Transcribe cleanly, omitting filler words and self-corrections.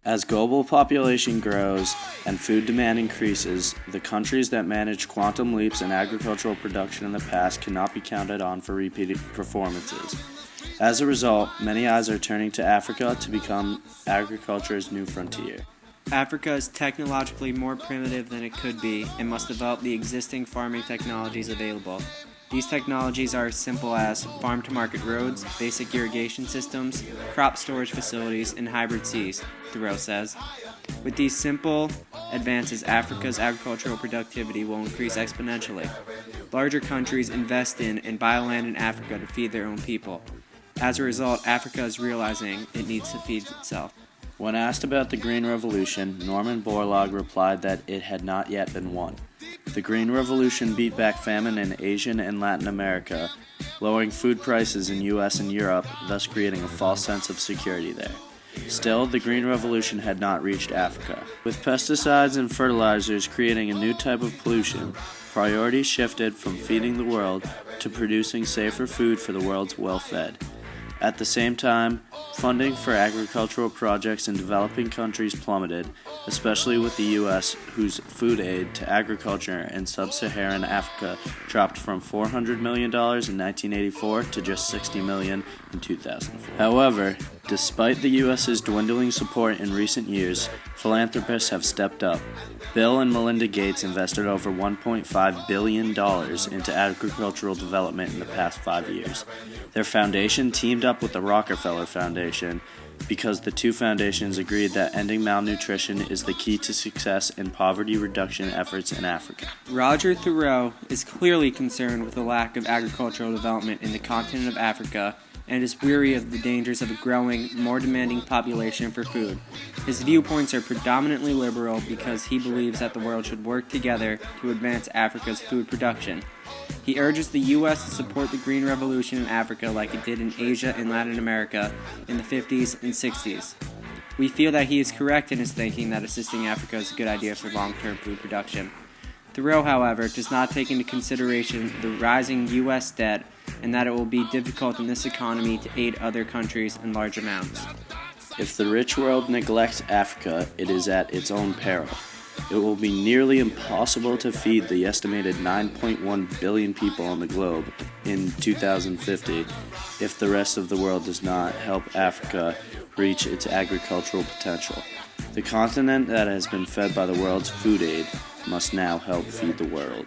As global population grows and food demand increases, the countries that managed quantum leaps in agricultural production in the past cannot be counted on for repeated performances. As a result, many eyes are turning to Africa to become agriculture's new frontier. Africa is technologically more primitive than it could be and must develop the existing farming technologies available. These technologies are as simple as farm-to-market roads, basic irrigation systems, crop storage facilities, and hybrid seeds, Thurow says. With these simple advances, Africa's agricultural productivity will increase exponentially. Larger countries invest in and buy land in Africa to feed their own people. As a result, Africa is realizing it needs to feed itself. When asked about the Green Revolution, Norman Borlaug replied that it had not yet been won. The Green Revolution beat back famine in Asia and Latin America, lowering food prices in U.S. and Europe, thus creating a false sense of security there. Still, the Green Revolution had not reached Africa. With pesticides and fertilizers creating a new type of pollution, priorities shifted from feeding the world to producing safer food for the world's well-fed. At the same time, funding for agricultural projects in developing countries plummeted, especially with the U.S., whose food aid to agriculture in sub-Saharan Africa dropped from $400 million in 1984 to just $60 million in 2004. However, despite the U.S.'s dwindling support in recent years, philanthropists have stepped up. Bill and Melinda Gates invested over $1.5 billion into agricultural development in the past 5 years. Their foundation teamed up with the Rockefeller Foundation because the two foundations agreed that ending malnutrition is the key to success in poverty reduction efforts in Africa. Roger Thurow is clearly concerned with the lack of agricultural development in the continent of Africa and is weary of the dangers of a growing, more demanding population for food. His viewpoints are predominantly liberal because he believes that the world should work together to advance Africa's food production. He urges the U.S. to support the Green Revolution in Africa like it did in Asia and Latin America in the 50s and 60s. We feel that he is correct in his thinking that assisting Africa is a good idea for long-term food production. Thurow, however, does not take into consideration the rising U.S. debt and that it will be difficult in this economy to aid other countries in large amounts. If the rich world neglects Africa, it is at its own peril. It will be nearly impossible to feed the estimated 9.1 billion people on the globe in 2050 if the rest of the world does not help Africa reach its agricultural potential. The continent that has been fed by the world's food aid must now help feed the world.